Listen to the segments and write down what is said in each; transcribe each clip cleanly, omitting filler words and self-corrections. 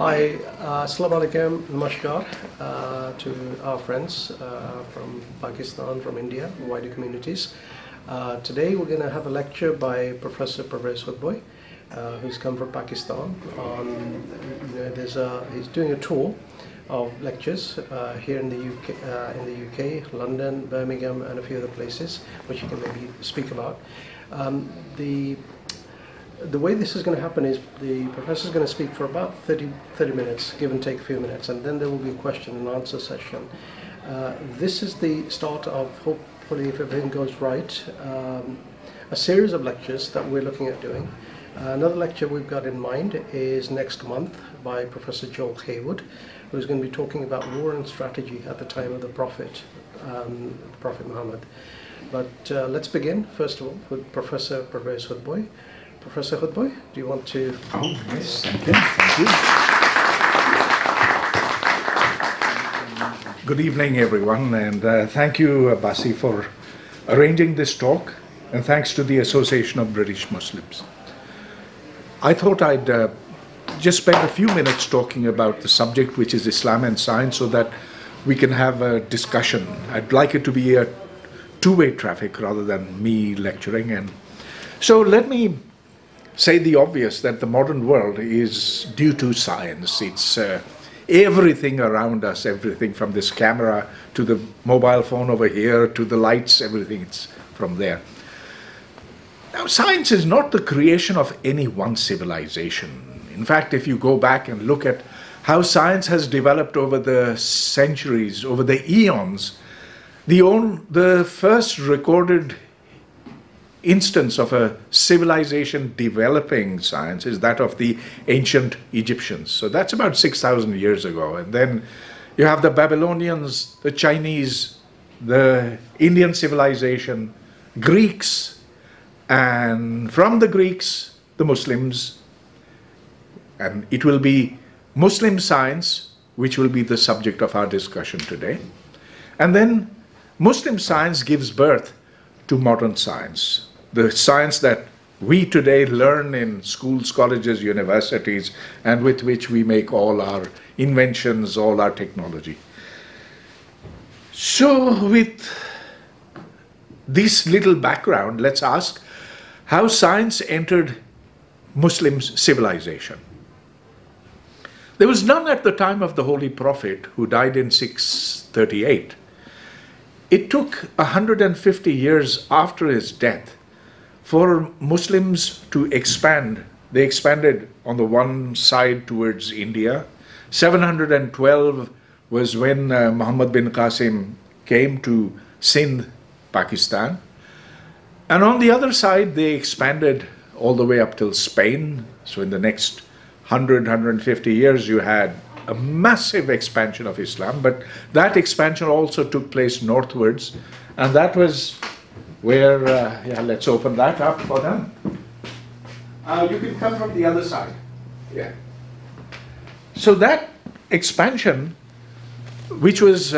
Hi, Assalamu alaikum, namaskar to our friends from Pakistan, from India, wider communities. Today we're going to have a lecture by Professor Pervez Hoodbhoy, who's come from Pakistan. He's doing a tour of lectures here in the UK, London, Birmingham, and a few other places, which you can maybe speak about. The way this is going to happen is the professor is going to speak for about 30 minutes, give and take a few minutes, and then there will be a question and answer session. This is the start of, hopefully if everything goes right, a series of lectures that we're looking at doing. Another lecture we've got in mind is next month by Professor Jawwad, who's going to be talking about war and strategy at the time of the Prophet, Prophet Mohammed. But let's begin, first of all, with Professor Pervez Hoodbhoy. Professor Hoodbhoy, do you want to... Oh, yes, thank you. Thank you. Good evening, everyone, and thank you, Abbasi, for arranging this talk, and thanks to the Association of British Muslims. I thought I'd just spend a few minutes talking about the subject, which is Islam and science, so that we can have a discussion. I'd like it to be a two-way traffic rather than me lecturing. And so let me say the obvious, that the modern world is due to science. It's everything around us, everything from this camera to the mobile phone over here to the lights, everything, it's from there. Now, science is not the creation of any one civilization. In fact, if you go back and look at how science has developed over the centuries, over the eons, the first recorded instance of a civilization developing science is that of the ancient Egyptians. So that's about 6,000 years ago. And then you have the Babylonians, the Chinese, the Indian civilization, Greeks, and from the Greeks, the Muslims. And it will be Muslim science, which will be the subject of our discussion today. And then Muslim science gives birth to modern science, the science that we today learn in schools, colleges, universities, and with which we make all our inventions, all our technology. So with this little background, let's ask how science entered Muslim civilization. There was none at the time of the Holy Prophet, who died in 638. It took 150 years after his death for Muslims to expand. They expanded on the one side towards India. 712 was when Muhammad bin Qasim came to Sindh, Pakistan. And on the other side, they expanded all the way up till Spain. So in the next 150 years, you had a massive expansion of Islam, but that expansion also took place northwards, and that was where, yeah, let's open that up for them. You can come from the other side. Yeah. So that expansion, which was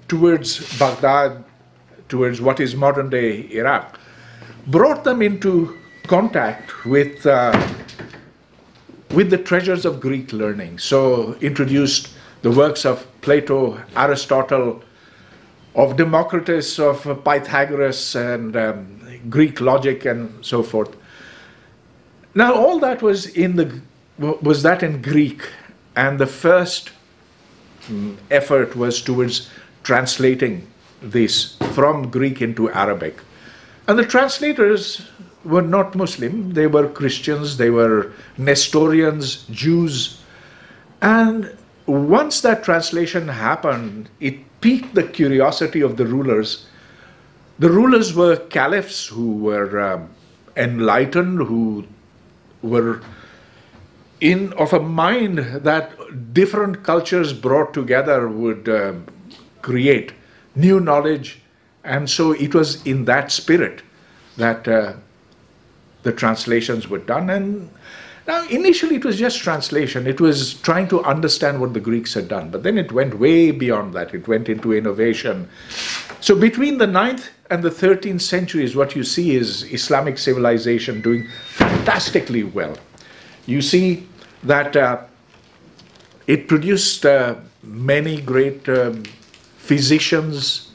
towards Baghdad, towards what is modern-day Iraq, brought them into contact with the treasures of Greek learning. So introduced the works of Plato, Aristotle, of Democritus, of Pythagoras, and Greek logic, and so forth. Now all that was in Greek, and the first effort was towards translating this from Greek into Arabic. And the translators were not Muslim, they were Christians, they were Nestorians, Jews. And once that translation happened, it piqued the curiosity of the rulers. The rulers were caliphs who were enlightened, who were of a mind that different cultures brought together would create new knowledge. And so it was in that spirit that the translations were done. And now initially it was just translation. It was trying to understand what the Greeks had done. But then it went way beyond that. It went into innovation. So between the 9th and the 13th centuries, what you see is Islamic civilization doing fantastically well. You see that It produced many great physicians,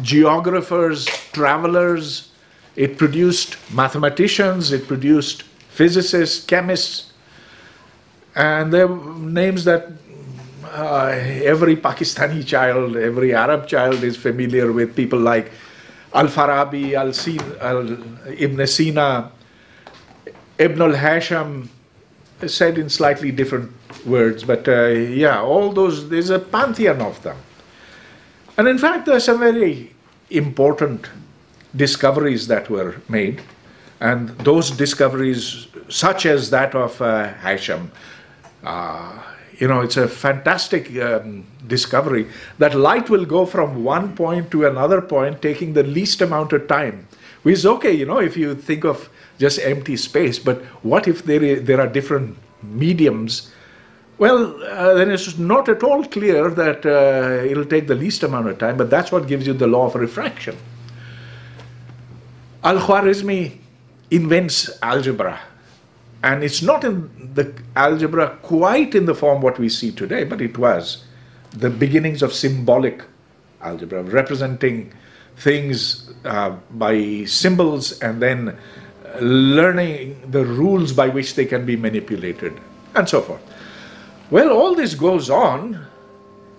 geographers, travelers. It produced mathematicians, it produced physicists, chemists, and there were names that every Pakistani child, every Arab child is familiar with. People like Al-Farabi, Ibn Sina, Ibn al-Hasham, said in slightly different words, but yeah, all those, there's a pantheon of them. And in fact, there are some very important discoveries that were made, and those discoveries, such as that of Hasham, you know, it's a fantastic discovery that light will go from one point to another point, taking the least amount of time. Which is okay, you know, if you think of just empty space, but what if there are different mediums? Well, then it's not at all clear that it'll take the least amount of time, but that's what gives you the law of refraction. Al-Khwarizmi invents algebra, and it's not in the algebra quite in the form what we see today, but it was the beginnings of symbolic algebra, representing things by symbols and then learning the rules by which they can be manipulated and so forth. Well, all this goes on,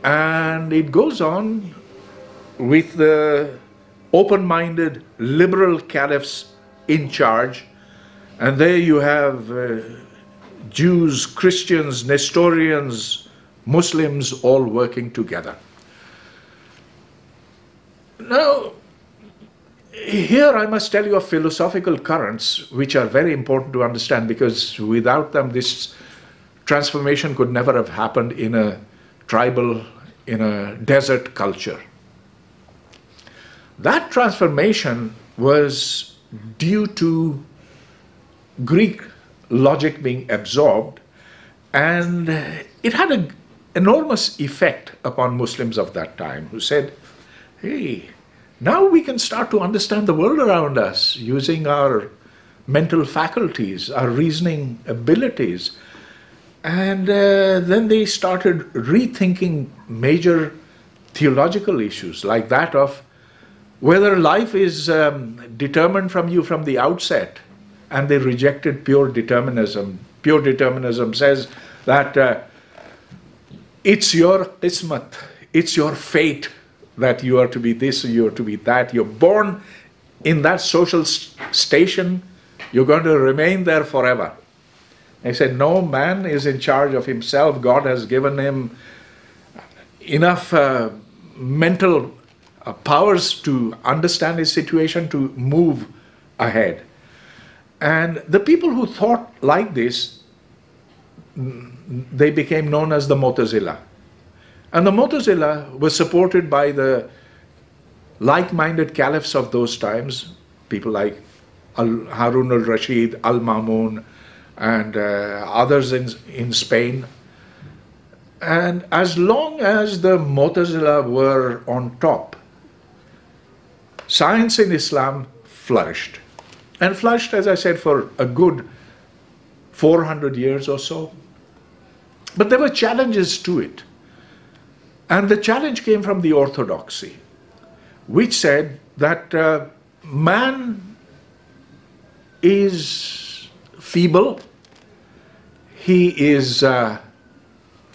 and it goes on with the open-minded liberal caliphs in charge, and there you have Jews, Christians, Nestorians, Muslims all working together. Now, here I must tell you of philosophical currents which are very important to understand, because without them this transformation could never have happened in a tribal, in a desert culture. That transformation was due to Greek logic being absorbed, and it had an enormous effect upon Muslims of that time, who said, hey, now we can start to understand the world around us using our mental faculties, our reasoning abilities. And then they started rethinking major theological issues, like that of whether life is determined from you from the outset, and they rejected pure determinism. Pure determinism says that it's your qismat, it's your fate that you are to be this or you are to be that. You're born in that social station, you're going to remain there forever. They said, no, man is in charge of himself. God has given him enough mental powers to understand his situation, to move ahead. And the people who thought like this, they became known as the Mu'tazila. And the Mu'tazila was supported by the like-minded caliphs of those times, people like Harun al-Rashid, al-Mamun, and others in Spain. And as long as the Mu'tazila were on top, science in Islam flourished. And flourished, as I said, for a good 400 years or so. But there were challenges to it. And the challenge came from the orthodoxy, which said that man is feeble, he is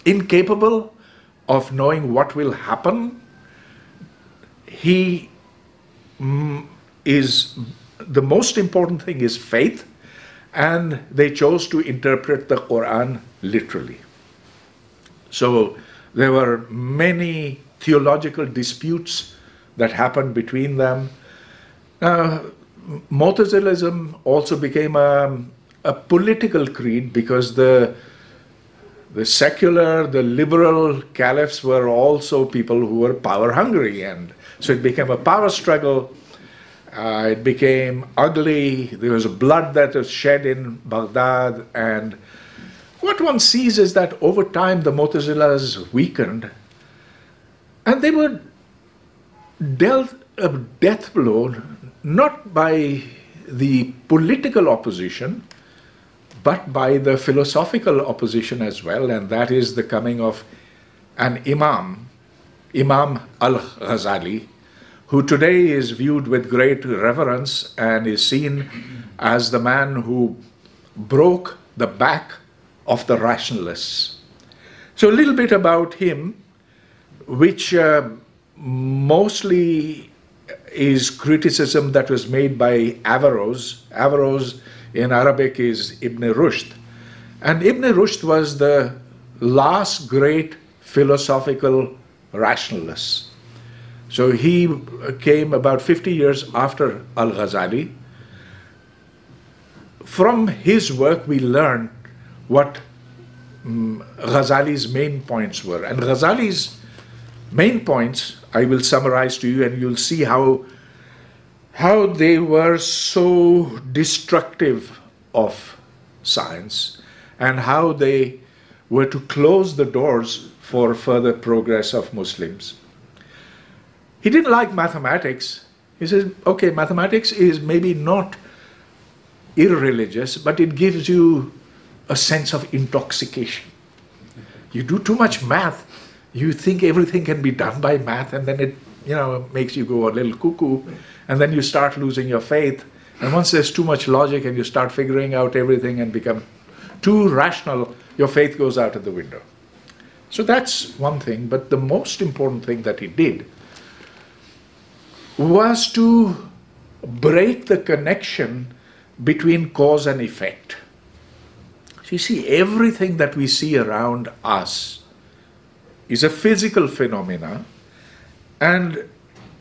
incapable of knowing what will happen, he is, the most important thing is faith, and they chose to interpret the Quran literally. So there were many theological disputes that happened between them. Mu'tazilism also became a political creed, because the secular, the liberal caliphs were also people who were power hungry, and so it became a power struggle. It became ugly. There was blood that was shed in Baghdad, and what one sees is that over time the Mu'tazilas weakened, and they were dealt a death blow not by the political opposition, but by the philosophical opposition as well, and that is the coming of an Imam, Imam al-Ghazali, who today is viewed with great reverence and is seen as the man who broke the back of the rationalists. So a little bit about him, which mostly is criticism that was made by Averroes. Averroes in Arabic is Ibn Rushd. And Ibn Rushd was the last great philosophical rationalist. So he came about 50 years after Al-Ghazali. From his work we learn what Ghazali's main points were. And Ghazali's main points I will summarize to you, and you'll see how they were so destructive of science and how they were to close the doors for further progress of Muslims. He didn't like mathematics. He says, okay, mathematics is maybe not irreligious, but it gives you a sense of intoxication. You do too much math, you think everything can be done by math, and then it, makes you go a little cuckoo, and then you start losing your faith. And once there's too much logic and you start figuring out everything and become too rational, your faith goes out of the window. So that's one thing, but the most important thing that he did was to break the connection between cause and effect. So you see, everything that we see around us is a physical phenomena, and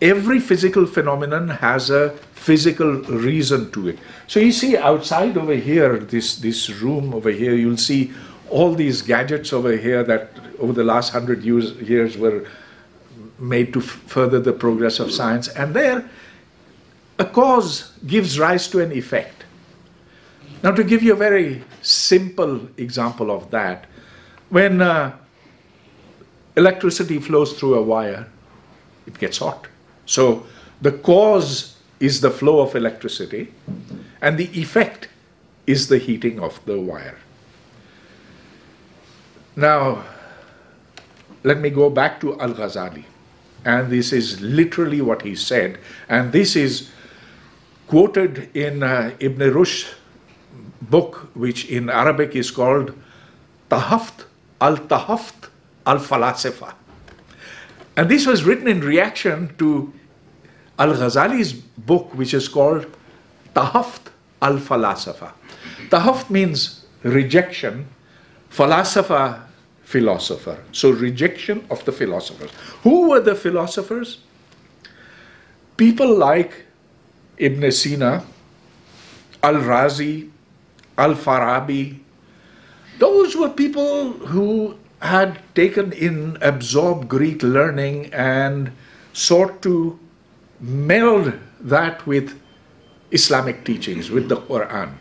every physical phenomenon has a physical reason to it. So you see outside over here, this room over here, you'll see all these gadgets over here that over the last 100 years were made to further the progress of science. And there, a cause gives rise to an effect. Now, to give you a very simple example of that, when electricity flows through a wire, it gets hot. So the cause is the flow of electricity, and the effect is the heating of the wire. Now, let me go back to Al-Ghazali. And this is literally what he said. And this is quoted in Ibn Rushd's book, which in Arabic is called Tahaft al-Falasifa. And this was written in reaction to Al-Ghazali's book, which is called Tahaft al-Falasifa. Tahaft means rejection, Falasifa, philosopher. So rejection of the philosophers. Who were the philosophers? People like Ibn Sina, Al-Razi, Al-Farabi. Those were people who had taken in, absorbed Greek learning and sought to meld that with Islamic teachings, with the Quran.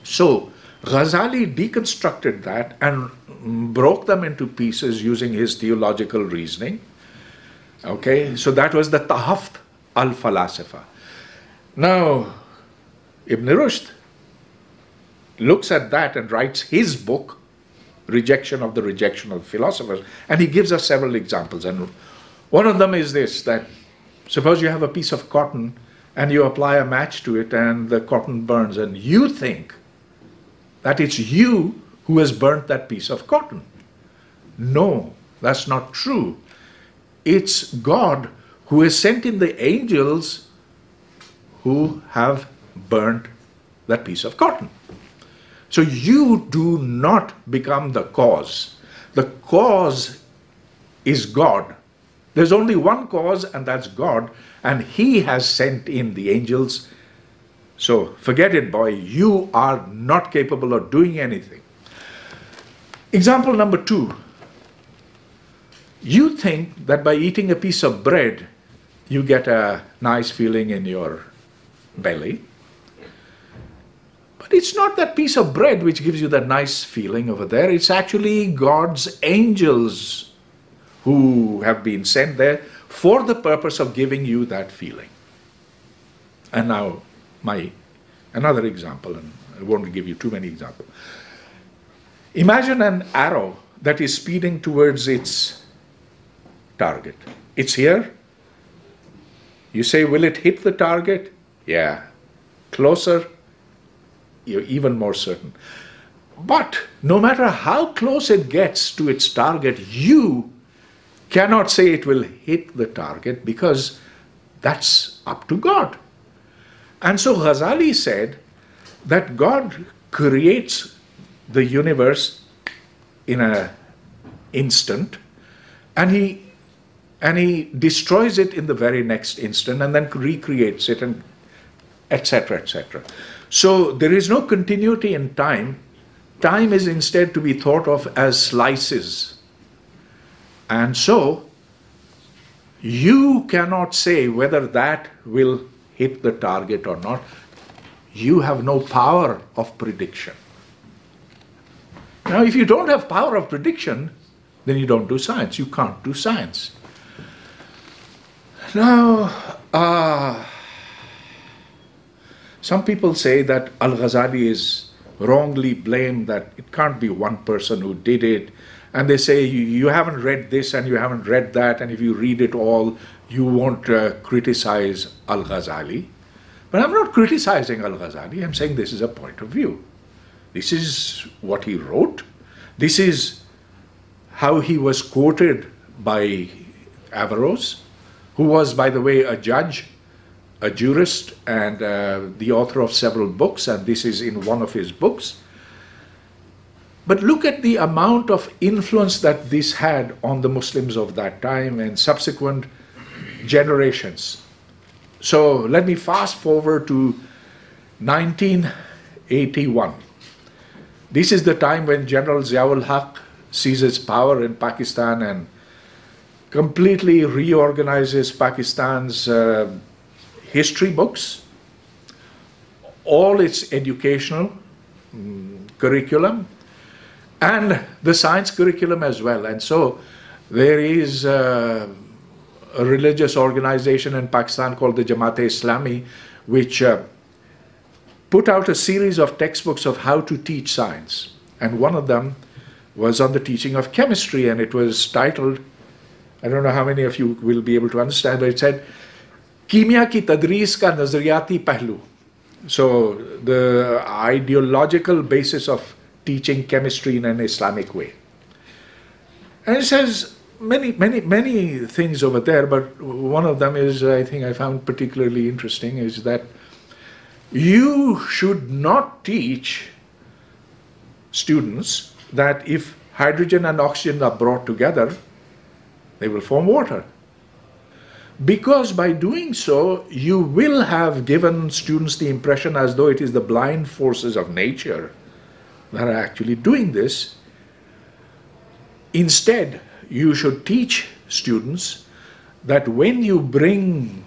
So Ghazali deconstructed that and broke them into pieces using his theological reasoning. Okay, so that was the Tahaft al-Falasifa. Now, Ibn Rushd looks at that and writes his book, Rejection of the Rejection of Philosophers, and he gives us several examples. And one of them is this, that suppose you have a piece of cotton and you apply a match to it and the cotton burns, and you think that it's you who has burnt that piece of cotton. No, that's not true. It's God who has sent in the angels who have burnt that piece of cotton. So you do not become the cause. The cause is God. There's only one cause, and that's God, and He has sent in the angels. So forget it, boy. You are not capable of doing anything. Example number 2. You think that by eating a piece of bread, you get a nice feeling in your belly. But it's not that piece of bread which gives you that nice feeling over there. It's actually God's angels who have been sent there for the purpose of giving you that feeling. And now, another example, and I won't give you too many examples. Imagine an arrow that is speeding towards its target. It's here. You say, will it hit the target? Yeah. Closer, you're even more certain. But no matter how close it gets to its target, you cannot say it will hit the target, because that's up to God. And so Ghazali said that God creates the universe in an instant, and he destroys it in the very next instant, and then recreates it, and etc., etc. So there is no continuity in time. Time is instead to be thought of as slices. And so you cannot say whether that will hit the target or not. You have no power of prediction. Now, if you don't have power of prediction, then you don't do science. You can't do science. Now, some people say that Al-Ghazali is wrongly blamed, that it can't be one person who did it. And they say, you haven't read this and you haven't read that, and if you read it all, you won't criticize Al-Ghazali. But I'm not criticizing Al-Ghazali. I'm saying this is a point of view. This is what he wrote. This is how he was quoted by Averroes, who was, by the way, a judge, a jurist, and the author of several books, and this is in one of his books. But look at the amount of influence that this had on the Muslims of that time and subsequent generations. So let me fast forward to 1981. This is the time when General Ziaul Haq seizes power in Pakistan and completely reorganizes Pakistan's history books, all its educational curriculum, and the science curriculum as well. And so there is a religious organization in Pakistan called the Jamaat-e-Islami, which put out a series of textbooks of how to teach science. And one of them was on the teaching of chemistry, and it was titled, I don't know how many of you will be able to understand, but it said, Kimya ki tadris ka nazariyati pehlu. So the ideological basis of teaching chemistry in an Islamic way. And it says many things over there, but one of them is, I think I found particularly interesting, is that you should not teach students that if hydrogen and oxygen are brought together, they will form water. Because by doing so, you will have given students the impression as though it is the blind forces of nature that are actually doing this. Instead, you should teach students that when you bring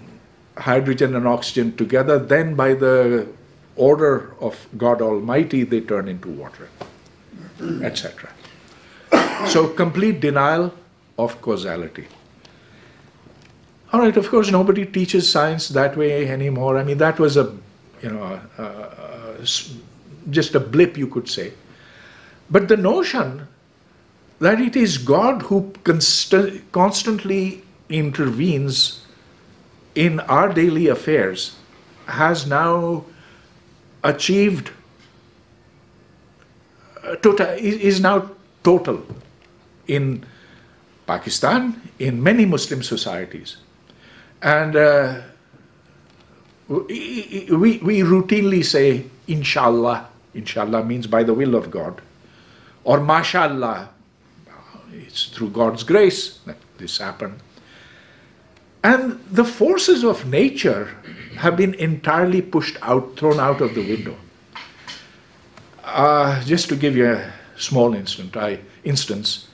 hydrogen and oxygen together, then by the order of God Almighty, they turn into water, etc. So complete denial of causality. All right, of course, nobody teaches science that way anymore. I mean, that was just a blip, you could say. But the notion that it is God who constantly intervenes in our daily affairs has now achieved, is now total in Pakistan, in many Muslim societies. And we routinely say, Inshallah. Inshallah means by the will of God. Or Mashallah, it's through God's grace that this happened. And the forces of nature have been entirely pushed out, thrown out of the window. Just to give you a small instance,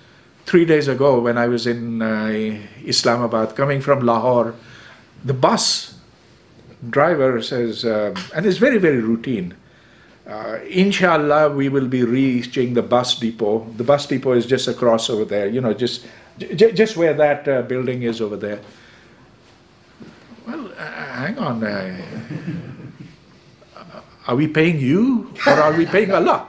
3 days ago when I was in Islamabad, coming from Lahore, the bus driver says, and it's very, very routine, Inshallah, we will be reaching the bus depot. The bus depot is just across over there, you know, just where that building is over there. Well, hang on. Are we paying you or are we paying Allah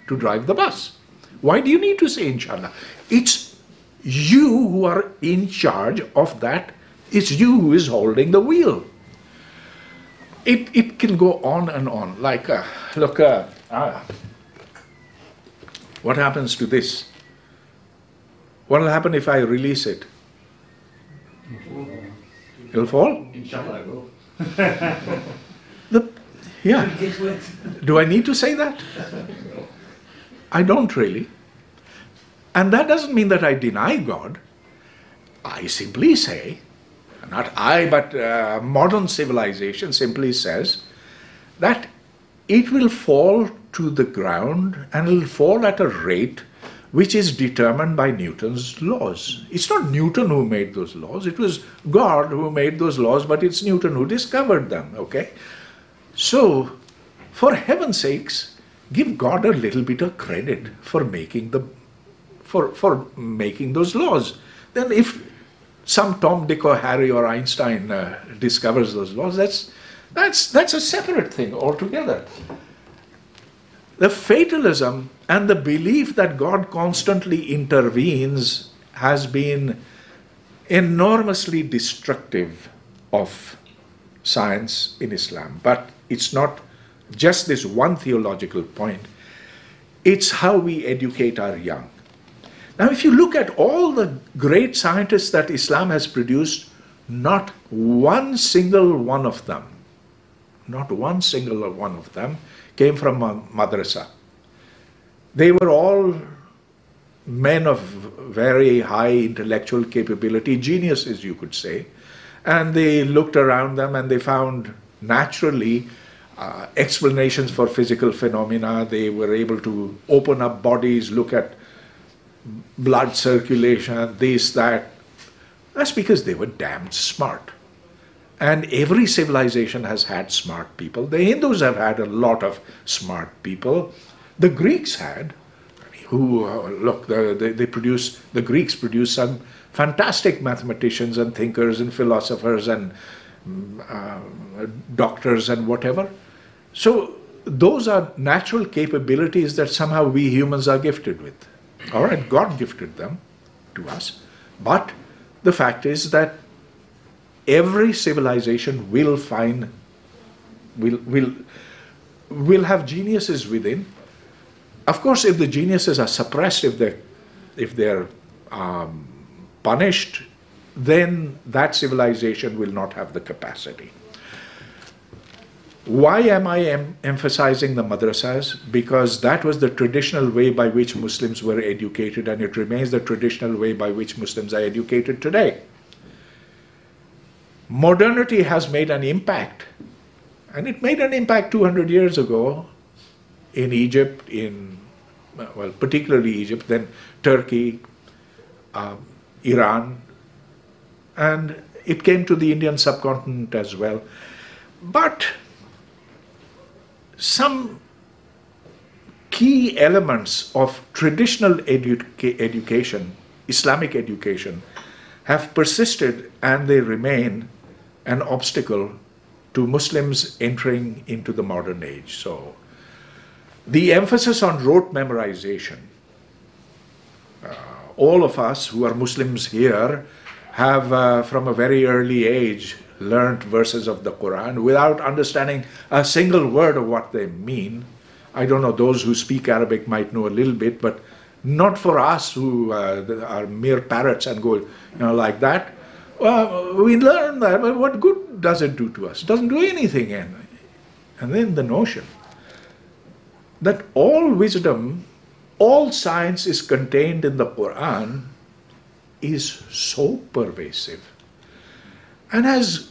to drive the bus? Why do you need to say inshallah? It's you who are in charge of that. It's you who is holding the wheel. It can go on and on. Like, look, what happens to this? What will happen if I release it? It'll fall? Inshallah, go. Yeah. Do I need to say that? I don't really. And that doesn't mean that I deny God. I simply say, not I, but modern civilization simply says that it will fall to the ground and it will fall at a rate which is determined by Newton's laws. It's not Newton who made those laws, it was God who made those laws, but it's Newton who discovered them, okay? So, for heaven's sakes, give God a little bit of credit for making for making those laws. Then if some Tom, Dick or Harry or Einstein discovers those laws, that's a separate thing altogether. The fatalism and the belief that God constantly intervenes has been enormously destructive of science in Islam. But it's not just this one theological point, it's how we educate our young. Now, if you look at all the great scientists that Islam has produced, not one single one of them came from a madrasa. They were all men of very high intellectual capability, geniuses you could say, and they looked around them and they found naturally explanations for physical phenomena. They were able to open up bodies, look at blood circulation, this, that. That's because they were damned smart. And every civilization has had smart people. The Hindus have had a lot of smart people. The Greeks had, who, look, the Greeks produced some fantastic mathematicians and thinkers and philosophers and doctors and whatever. So those are natural capabilities that somehow we humans are gifted with. All right, God gifted them to us. But the fact is that every civilization will have geniuses within. Of course, if the geniuses are suppressed, if they're punished, then that civilization will not have the capacity. Why am I emphasizing the madrasas? Because that was the traditional way by which Muslims were educated, and it remains the traditional way by which Muslims are educated today. Modernity has made an impact, and it made an impact 200 years ago in Egypt, well, particularly Egypt, then Turkey, Iran, and it came to the Indian subcontinent as well. But some key elements of traditional education, Islamic education, have persisted, and they remain an obstacle to Muslims entering into the modern age. So the emphasis on rote memorization. All of us who are Muslims here have from a very early age learned verses of the Quran without understanding a single word of what they mean. I don't know, those who speak Arabic might know a little bit, but not for us who are mere parrots and go, like that. We learn that, but what good does it do to us? It doesn't do anything. And then the notion that all wisdom, all science is contained in the Quran is so pervasive and has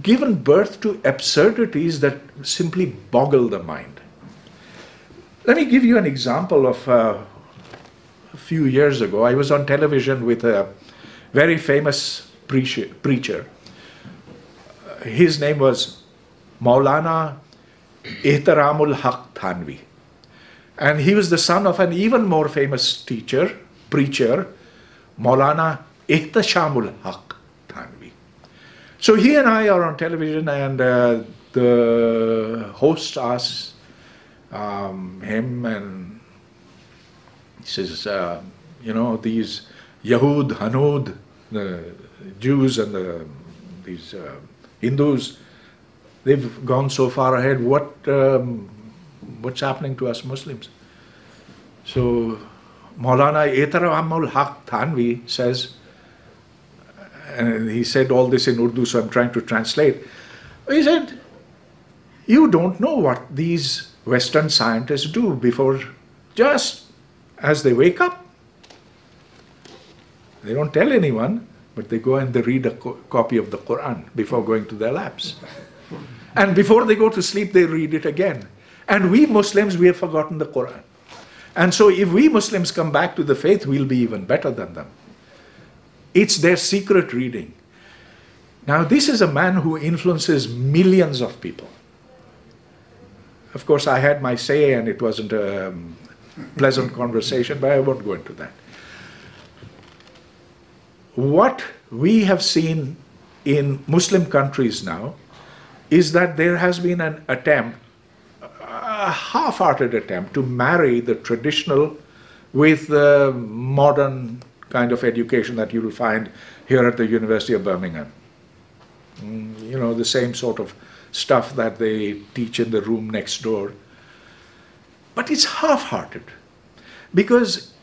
given birth to absurdities that simply boggle the mind. Let me give you an example of a few years ago. I was on television with a very famous preacher. His name was Maulana Ihtaramul Haq Thanvi. And he was the son of an even more famous preacher, Maulana Ihtashamul Haq Thanvi. So he and I are on television, and the host asks him, and he says, you know, these Yahud, Hanud, the Jews and these Hindus, they've gone so far ahead. What's happening to us Muslims? So Maulana Eteramul Haq Thanvi says, and he said all this in Urdu, so I'm trying to translate. He said, you don't know what these Western scientists do before, just as they wake up. They don't tell anyone, but they go and they read a copy of the Quran before going to their labs. And before they go to sleep, they read it again. And we Muslims, we have forgotten the Quran. And so if we Muslims come back to the faith, we'll be even better than them. It's their secret reading. Now, this is a man who influences millions of people. Of course, I had my say, and it wasn't a pleasant conversation, but I won't go into that. What we have seen in Muslim countries now is that there has been an attempt, a half-hearted attempt, to marry the traditional with the modern kind of education that you will find here at the University of Birmingham. You know, the same sort of stuff that they teach in the room next door. But it's half-hearted, because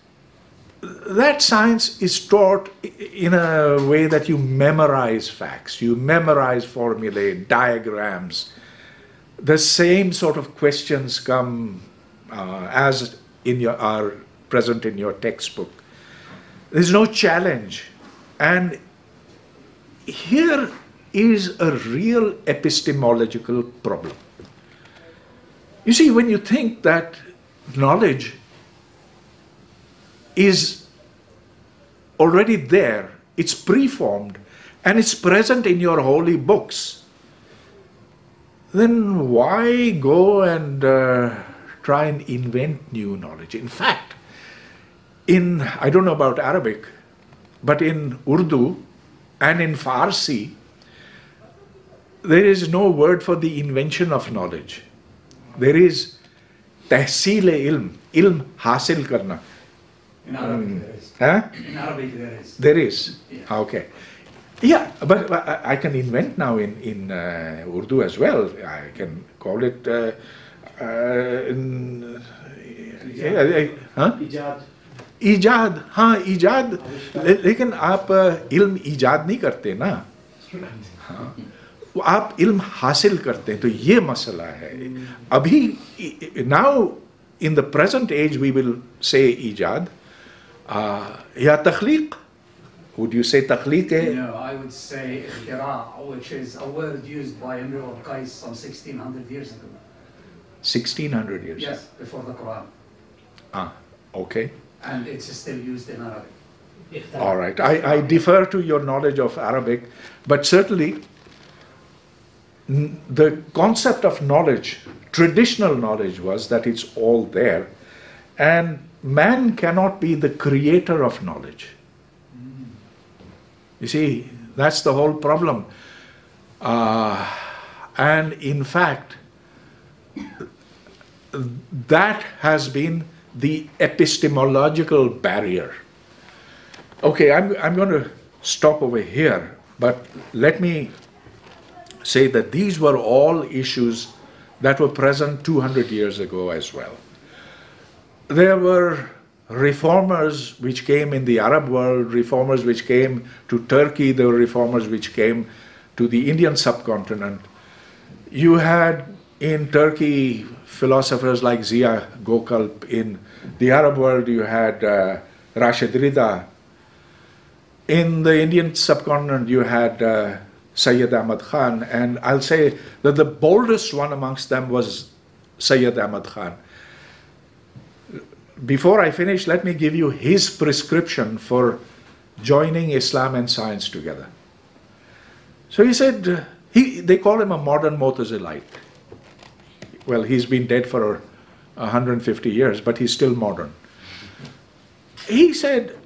that science is taught in a way that you memorize facts, you memorize formulae, diagrams. The same sort of questions come as are present in your textbook. There's no challenge. And here is a real epistemological problem. You see, when you think that knowledge is already there, it's preformed, and it's present in your holy books, then why go and try and invent new knowledge? In fact, I don't know about Arabic, but in Urdu and in Farsi, there is no word for the invention of knowledge. There is tahsil-e-ilm, ilm hasil karna. In Arabic there is. Huh? In Arabic there is. There is? Yes. Okay. Yeah, but I can invent now in Urdu as well. I can call it... Ijad. ईजाद, हाँ ईजाद, लेकिन आप इल्म ईजाद नहीं करते ना, हाँ, आप इल्म हासिल करते हैं, तो ये मसला है. अभी now in the present age we will say ईजाद या तख्लीक. Would you say तख्लीक है? No, I would say ikhtira, which is a word used by Emir al-Qais some 1600 years ago. 1600 years? Yes, before the Quran. Ah, okay. And it's still used in Arabic. All right. I defer to your knowledge of Arabic, but certainly the concept of knowledge, traditional knowledge, was that it's all there, and man cannot be the creator of knowledge. You see, that's the whole problem. And in fact, that has been the epistemological barrier. Okay, I'm going to stop over here, but let me say that these were all issues that were present 200 years ago as well. There were reformers which came in the Arab world, reformers which came to Turkey, there were reformers which came to the Indian subcontinent. You had in Turkey philosophers like Zia Gökalp. In the Arab world you had Rashid Rida. In the Indian subcontinent you had Sayyid Ahmad Khan, and I'll say that the boldest one amongst them was Sayyid Ahmad Khan. Before I finish, let me give you his prescription for joining Islam and science together. So he said, they call him a modern Mu'tazilite. Well, he's been dead for 150 years, but he's still modern. He said,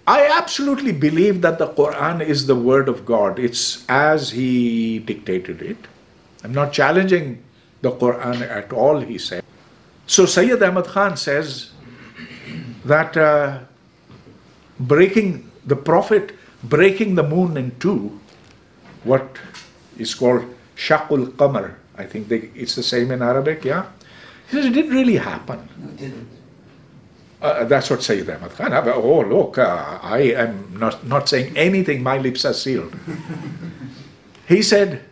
I absolutely believe that the Quran is the word of God. It's as he dictated it. I'm not challenging the Quran at all, he said. So Sayyid Ahmad Khan says that the Prophet breaking the moon in two, what is called Shaqul Qamar, I think it's the same in Arabic, yeah? He says it didn't really happen. No, it didn't. That's what Sayyid Ahmad Khan. Oh, look, I am not saying anything, my lips are sealed. He said,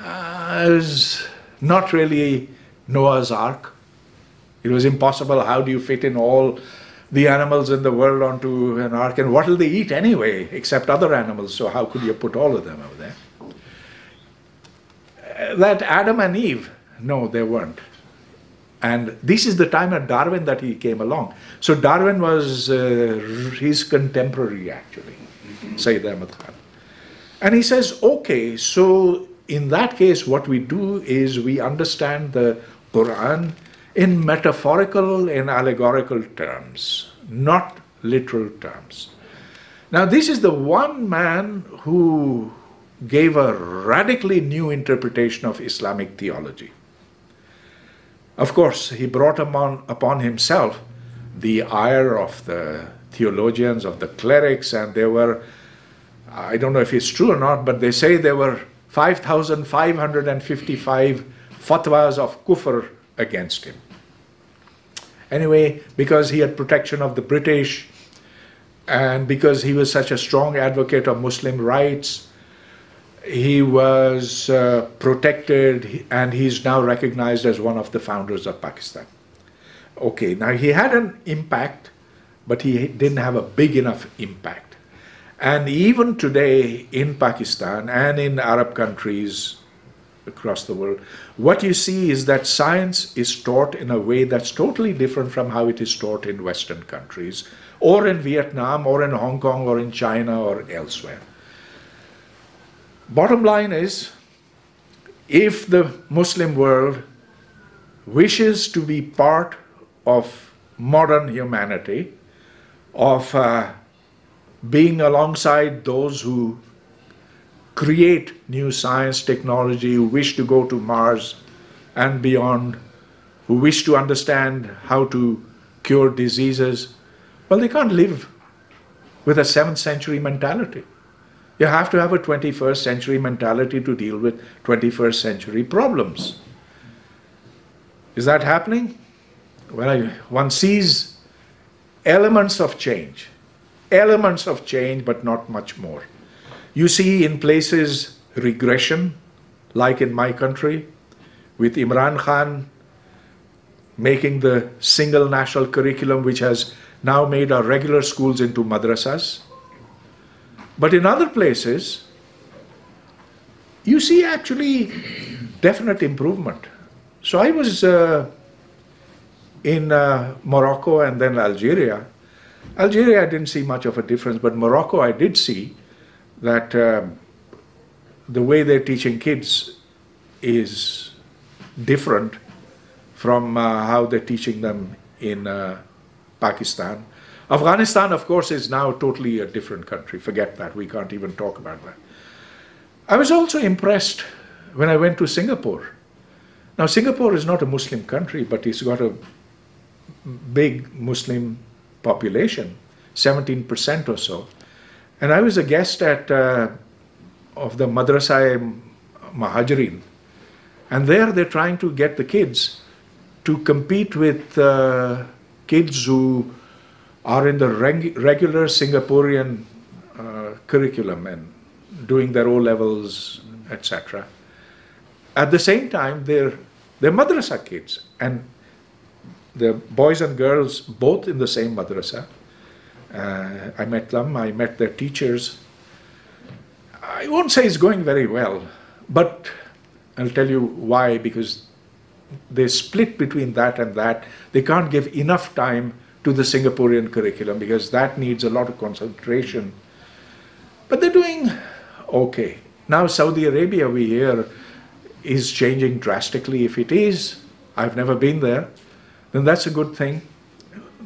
it was not really Noah's Ark. It was impossible. How do you fit in all the animals in the world onto an ark? And what will they eat anyway, except other animals? So how could you put all of them over there? That Adam and Eve, no, they weren't. And this is the time of Darwin that he came along. So Darwin was his contemporary, actually, Sayyid Ahmad Khan. And he says, okay, so in that case, what we do is we understand the Quran in metaphorical and allegorical terms, not literal terms. Now, this is the one man who gave a radically new interpretation of Islamic theology. Of course, he brought upon himself the ire of the theologians, of the clerics, and there were, I don't know if it's true or not, but they say there were 5,555 fatwas of kufr against him. Anyway, because he had protection of the British, and because he was such a strong advocate of Muslim rights, he was protected, and he's now recognized as one of the founders of Pakistan. Okay, now he had an impact, but he didn't have a big enough impact. And even today in Pakistan and in Arab countries across the world, what you see is that science is taught in a way that's totally different from how it is taught in Western countries, or in Vietnam, or in Hong Kong, or in China, or elsewhere. Bottom line is, if the Muslim world wishes to be part of modern humanity, of being alongside those who create new science, technology, who wish to go to Mars and beyond, who wish to understand how to cure diseases, well, they can't live with a 7th century mentality. You have to have a 21st century mentality to deal with 21st century problems. Is that happening? Well, one sees elements of change, but not much more. You see in places regression, like in my country, with Imran Khan making the single national curriculum, which has now made our regular schools into madrasas. But in other places, you see actually definite improvement. So I was in Morocco and then Algeria. Algeria, I didn't see much of a difference, but Morocco, I did see that the way they're teaching kids is different from how they're teaching them in Pakistan. Afghanistan, of course, is now totally a different country. Forget that. We can't even talk about that. I was also impressed when I went to Singapore. Now, Singapore is not a Muslim country, but it's got a big Muslim population, 17% or so. And I was a guest at of the Madrasa Mahajirin. And there they're trying to get the kids to compete with kids who are in the regular Singaporean curriculum and doing their O-levels, etc. At the same time, they're madrasa kids, and the boys and girls both in the same madrasa. I met them, I met their teachers. I won't say it's going very well, but I'll tell you why, because they split between that and that. They can't give enough time to the Singaporean curriculum because that needs a lot of concentration. But they're doing okay. Now Saudi Arabia, we hear, is changing drastically. If it is, I've never been there, then that's a good thing.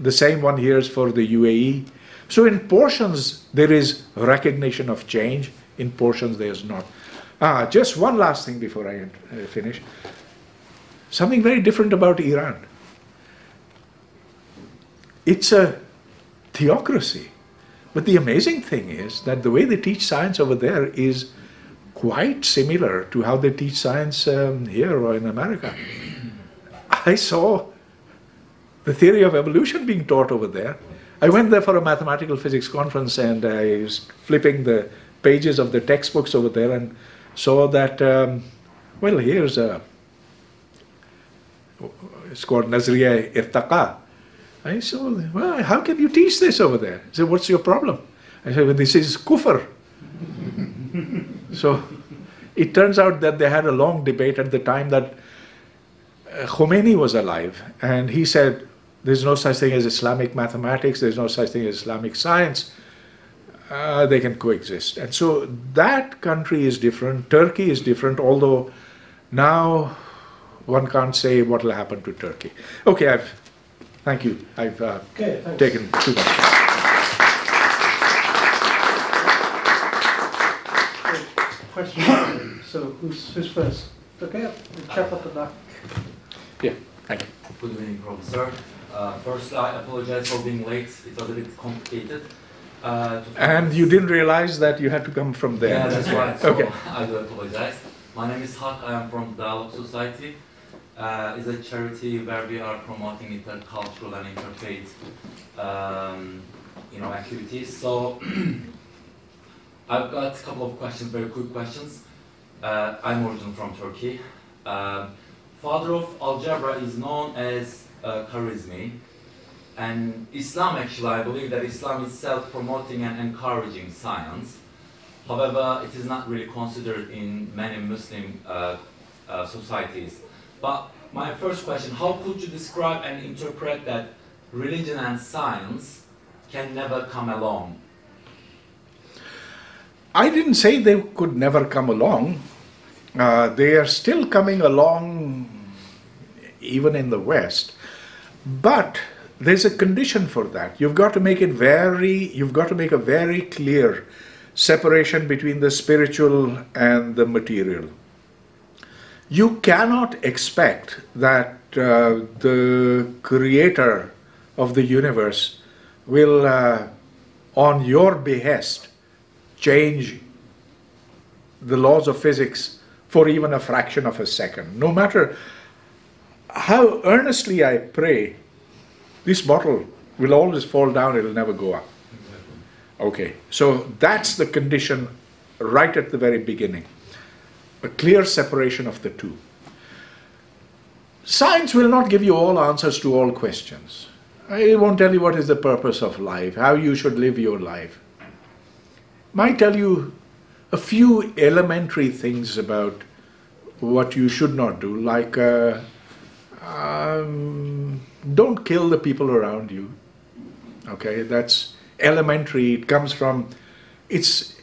The same one here is for the UAE. So in portions, there is recognition of change. In portions, there is not. Just one last thing before I finish. Something very different about Iran. It's a theocracy. But the amazing thing is that the way they teach science over there is quite similar to how they teach science here or in America. I saw the theory of evolution being taught over there. I went there for a mathematical physics conference, and I was flipping the pages of the textbooks over there and saw that, well, here's it's called Nazriya Irtaqa. I said, well, how can you teach this over there? He said, what's your problem? I said, well, this is kufr. So it turns out that they had a long debate at the time that Khomeini was alive, and he said, there's no such thing as Islamic mathematics, there's no such thing as Islamic science. They can coexist. And so that country is different. Turkey is different, although now one can't say what will happen to Turkey. Okay, thank you. I've taken too much. Question. So who's first? Okay, the chap at the back. Yeah, thank you. Good evening, Professor. First, I apologize for being late. It was a bit complicated. And you didn't realize that you had to come from there. Yeah, that's right. So Okay. I do apologize. My name is Hak. I am from Dialogue Society. It's a charity where we are promoting intercultural and interfaith, activities. So I've got a couple of questions, very quick questions. I'm originally from Turkey. Father of algebra is known as Khwarizmi. And Islam, actually, I believe that Islam is self-promoting and encouraging science. However, it is not really considered in many Muslim societies. But my first question, how could you describe and interpret that religion and science can never come along? I didn't say they could never come along. They are still coming along even in the West. But there's a condition for that. You've got to make a very clear separation between the spiritual and the material. You cannot expect that the creator of the universe will, on your behest, change the laws of physics for even a fraction of a second. No matter how earnestly I pray, this bottle will always fall down, it will never go up. Okay, so that's the condition right at the very beginning. A clear separation of the two. Science will not give you all answers to all questions. It won't tell you what is the purpose of life, how you should live your life. It might tell you a few elementary things about what you should not do, like don't kill the people around you. Okay, that's elementary. It comes from, it's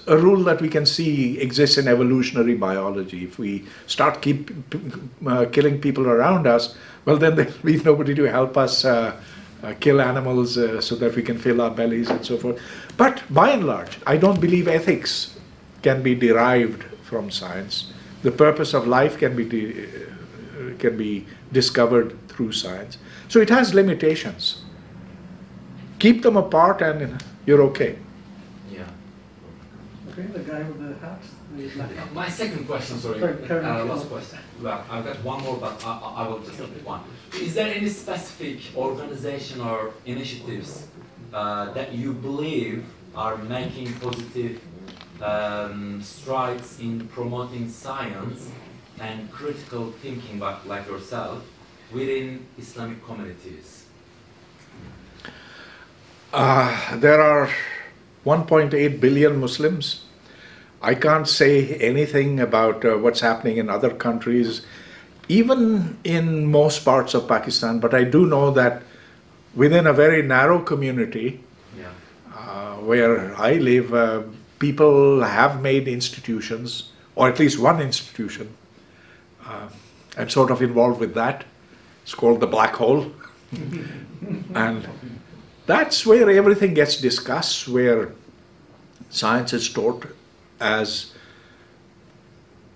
a rule that we can see exists in evolutionary biology. If we start killing people around us, well, then there'll be nobody to help us kill animals so that we can fill our bellies and so forth. But by and large, I don't believe ethics can be derived from science. The purpose of life can be discovered through science. So it has limitations. Keep them apart and you're okay. Yeah. Okay, the guy with the hat. My second question, sorry, last question. Well, I've got one more, but I will just pick one. Is there any specific organization or initiatives that you believe are making positive strides in promoting science and critical thinking, like yourself, within Islamic communities? There are 1.8 billion Muslims. I can't say anything about what's happening in other countries, even in most parts of Pakistan, but I do know that within a very narrow community, where I live, people have made institutions, or at least one institution. I'm sort of involved with that. It's called the Black Hole. And that's where everything gets discussed, where science is taught as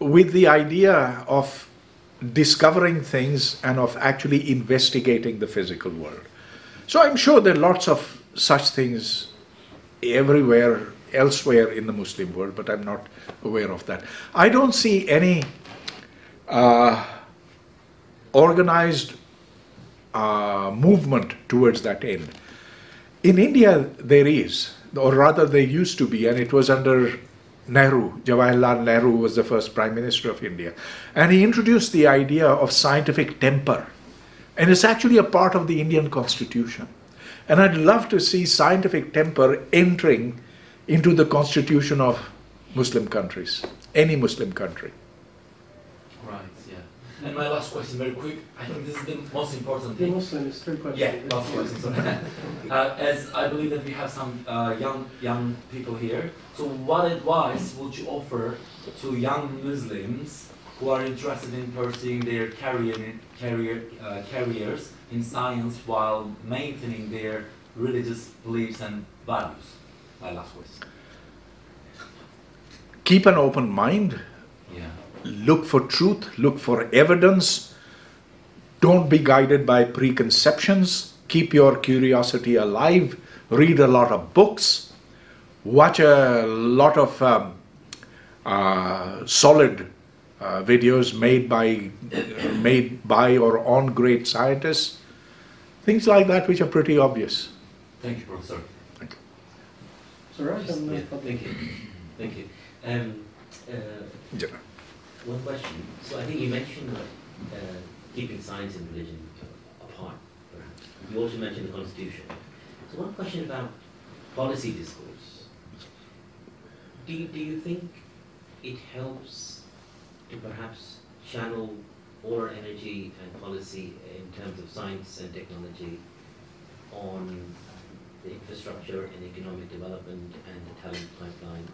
with the idea of discovering things and of actually investigating the physical world. So I'm sure there are lots of such things everywhere, elsewhere in the Muslim world, but I'm not aware of that. I don't see any organized movement towards that end. In India, there is, or rather there used to be, and it was under Nehru. Jawaharlal Nehru was the first Prime Minister of India. And he introduced the idea of scientific temper. And it's actually a part of the Indian Constitution. And I'd love to see scientific temper entering into the constitution of Muslim countries, any Muslim country. Right, yeah. And my last question, very quick. I think this is the most important The thing. Muslim is 3 questions. Yeah, last question, sorry. As I believe that we have some young people here, so what advice would you offer to young Muslims who are interested in pursuing their careers in science while maintaining their religious beliefs and values? My last question. Keep an open mind. Yeah. Look for truth, look for evidence. Don't be guided by preconceptions. Keep your curiosity alive. Read a lot of books. Watch a lot of solid videos made by or on great scientists. Things like that which are pretty obvious. Thank you, Professor. Thank you. Suraj, and Yeah, Fadil. thank you. Thank you. General. One question. So I think you mentioned keeping science and religion apart, perhaps. You also mentioned the Constitution. So one question about policy discourse. Do you think it helps to perhaps channel all our energy and policy in terms of science and technology on the infrastructure and economic development and the talent pipeline?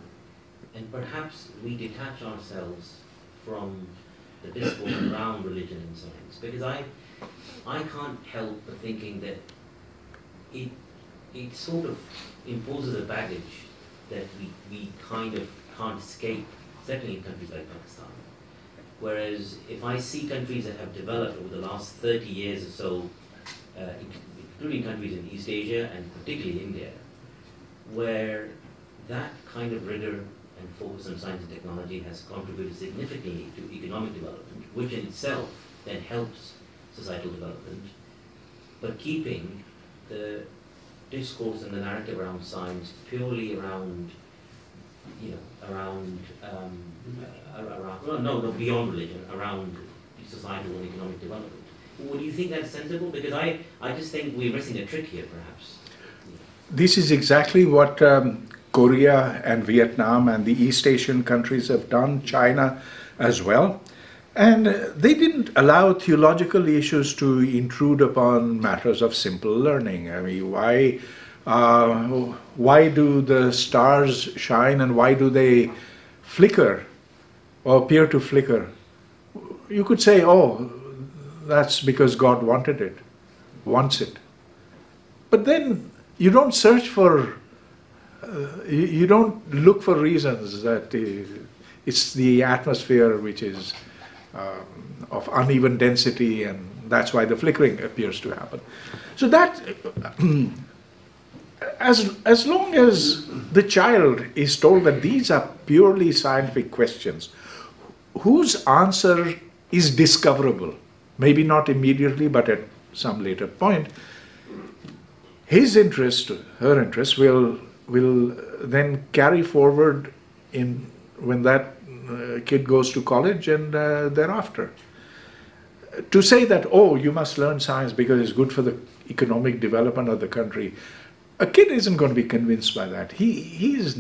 And perhaps we detach ourselves from the discourse around religion and science, because I can't help but thinking that it sort of imposes a baggage that we kind of can't escape, certainly in countries like Pakistan. Whereas if I see countries that have developed over the last 30 years or so, including countries in East Asia and particularly India, where that kind of rigor and focus on science and technology has contributed significantly to economic development, which in itself then helps societal development, but keeping the discourse and the narrative around science purely around, beyond religion, around societal and economic development. Would you think that's sensible? Because I just think we're missing a trick here, perhaps. This is exactly what Korea and Vietnam and the East Asian countries have done, China as well. And they didn't allow theological issues to intrude upon matters of simple learning. I mean, why do the stars shine and why do they flicker or appear to flicker? You could say, oh, that's because God wanted it, wants it. But then you don't search for you don't look for reasons that it's the atmosphere which is of uneven density, and that's why the flickering appears to happen. So that, as long as the child is told that these are purely scientific questions, whose answer is discoverable, maybe not immediately, but at some later point, his interest, her interest will then carry forward when that kid goes to college and thereafter. To say that, oh, you must learn science because it's good for the economic development of the country, a kid isn't going to be convinced by that. He is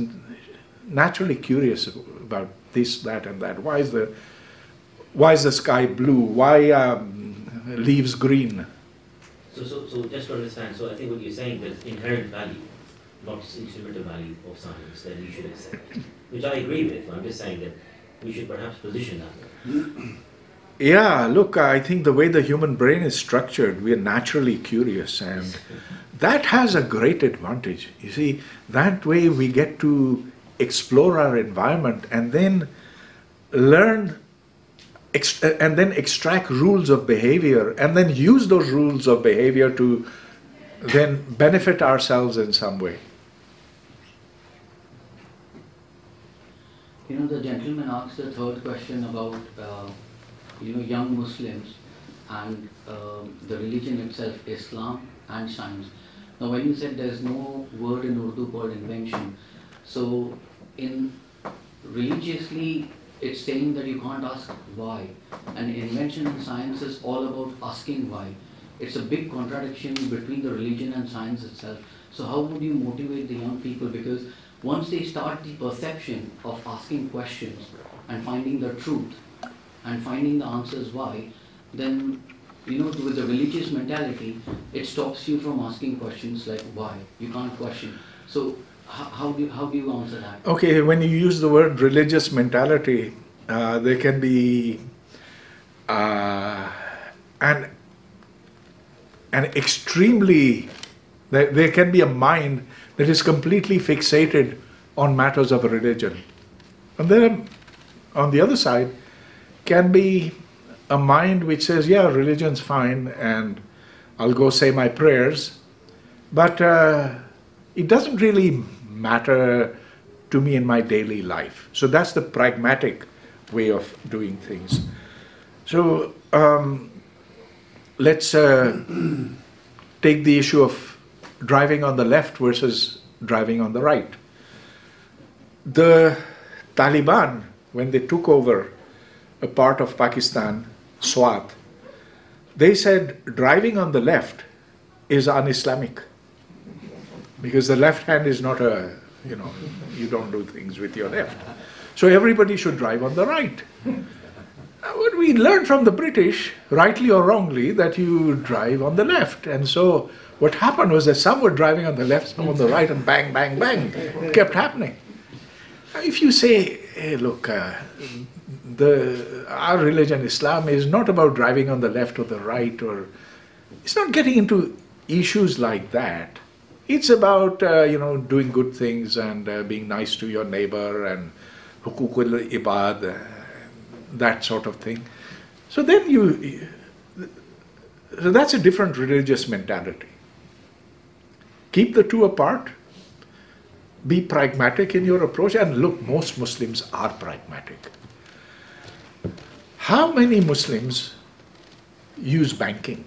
naturally curious about this, that, and that. Why is the sky blue? Why leaves green? So just to understand, so I think what you're saying, there's inherent value, not just instrumental value of science that we should accept, which I agree with. I'm just saying that we should perhaps position that way. Yeah, look, I think the way the human brain is structured, we are naturally curious, and that has a great advantage. You see, that way we get to explore our environment, and then learn and then extract rules of behavior and then use those rules of behavior to then benefit ourselves in some way. You know, the gentleman asked the third question about, young Muslims and the religion itself, Islam and science. Now, when you said there's no word in Urdu called invention, so in religiously, it's saying that you can't ask why. And invention in science is all about asking why. It's a big contradiction between the religion and science itself. So how would you motivate the young people? Because once they start the perception of asking questions and finding the truth and finding the answers why, then, with the religious mentality, it stops you from asking questions like why. You can't question. So how do you answer that? Okay, when you use the word religious mentality, there can be an extremely, there can be a mind that is completely fixated on matters of religion. And then on the other side can be a mind which says, yeah, religion's fine and I'll go say my prayers, but it doesn't really matter to me in my daily life. So that's the pragmatic way of doing things. So let's take the issue of driving on the left versus driving on the right. The Taliban, when they took over a part of Pakistan, Swat, they said driving on the left is un-Islamic. Because the left hand is not you don't do things with your left. So everybody should drive on the right. What we learned from the British, rightly or wrongly, that you drive on the left. And so what happened was that some were driving on the left, some on the right, and bang, bang, bang. It kept happening. If you say, hey, look, our religion, Islam, is not about driving on the left or the right, or it's not getting into issues like that. It's about, doing good things and being nice to your neighbor and hukukul ibad, that sort of thing. So then so that's a different religious mentality. Keep the two apart. Be pragmatic in your approach. And look, most Muslims are pragmatic. How many Muslims use banking?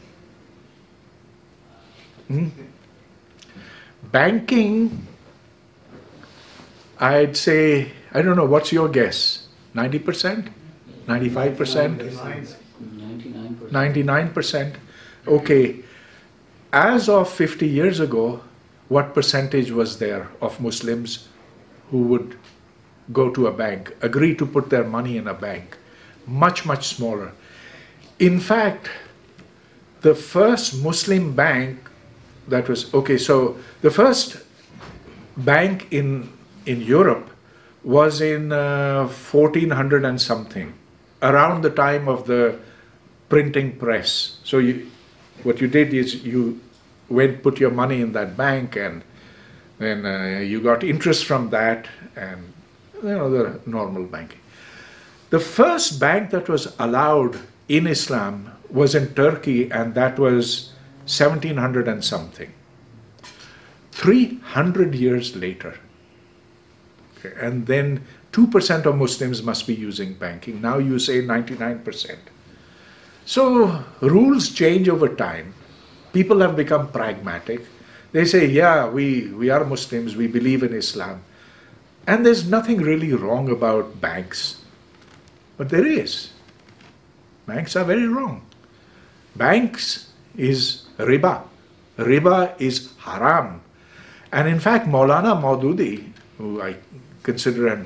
Banking, I'd say, I don't know, what's your guess? 90%? 95%? 99%. Okay. As of 50 years ago, what percentage was there of Muslims who would go to a bank, agree to put their money in a bank? Much, much smaller. In fact, the first Muslim bank that was, okay, so the first bank in Europe was in 1400 and something, around the time of the printing press. So what you did is you went, put your money in that bank, and then you got interest from that, and the normal banking. The first bank that was allowed in Islam was in Turkey, and that was 1700 and something. 300 years later. Okay, and then 2% of Muslims must be using banking. Now you say 99%. So rules change over time. People have become pragmatic. They say, yeah, we are Muslims, we believe in Islam. And there's nothing really wrong about banks. But there is. Banks are very wrong. Banks is riba. Riba is haram. And in fact, Maulana Maududi, who I consider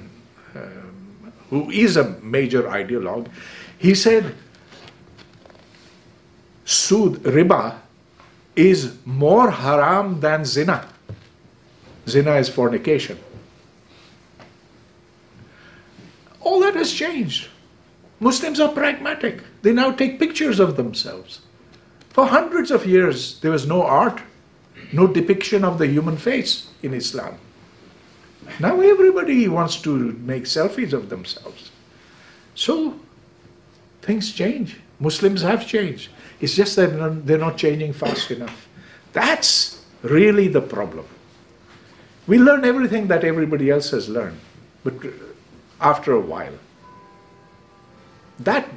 who is a major ideologue, he said, Sood, riba, is more haram than zina. Zina is fornication. All that has changed. Muslims are pragmatic. They now take pictures of themselves. For hundreds of years, there was no art, no depiction of the human face in Islam. Now everybody wants to make selfies of themselves. So things change. Muslims have changed. It's just that they're not changing fast enough. That's really the problem. We learn everything that everybody else has learned, but after a while. That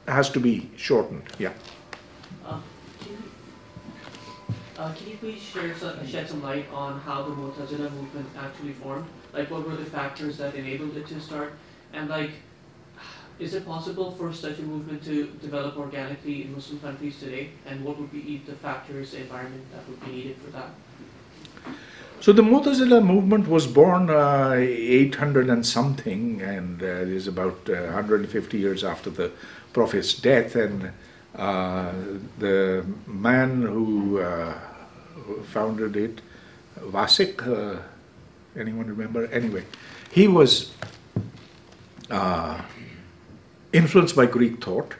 has to be shortened, yeah. Can you please shed some light on how the Mu'tazila movement actually formed? Like, what were the factors that enabled it to start? And like, is it possible for such a movement to develop organically in Muslim countries today? And what would be the factors, the environment that would be needed for that? So the Mu'tazila movement was born 800 and something, and it is about 150 years after the Prophet's death. And the man who founded it, Vasik, anyone remember? Anyway, he was influenced by Greek thought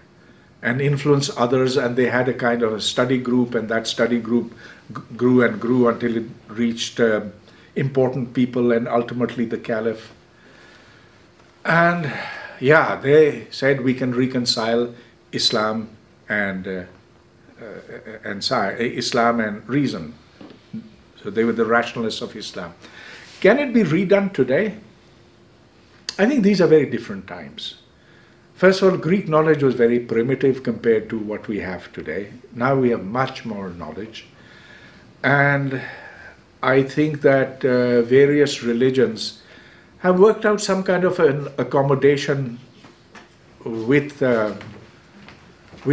and influenced others, and they had a kind of a study group, and that study group grew and grew until it reached important people and ultimately the Caliph. And yeah, they said we can reconcile Islam and Islam and reason. So they were the rationalists of Islam. Can it be redone today? I think these are very different times. First of all, Greek knowledge was very primitive compared to what we have today. Now we have much more knowledge. And I think that various religions have worked out some kind of an accommodation with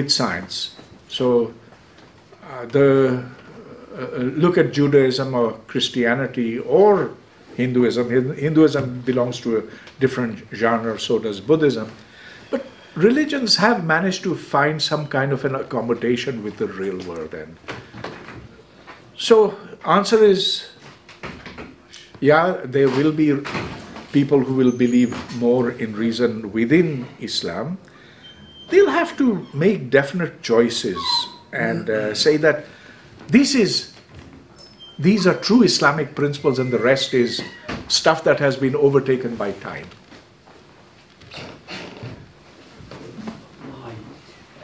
science. So look at Judaism or Christianity or Hinduism. Hinduism belongs to a different genre, so does Buddhism. But religions have managed to find some kind of an accommodation with the real world. And so answer is, yeah, there will be people who will believe more in reason within Islam. They'll have to make definite choices and say that these are true Islamic principles and the rest is stuff that has been overtaken by time.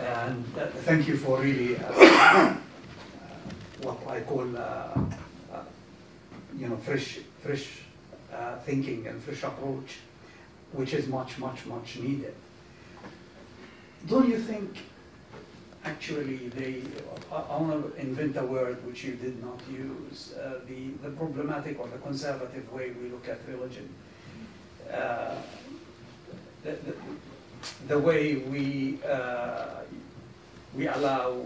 And thank you for really what I call fresh thinking and fresh approach, which is much needed. Don't you think actually I want to invent a word which you did not use, the problematic or the conservative way we look at religion, the way we allow,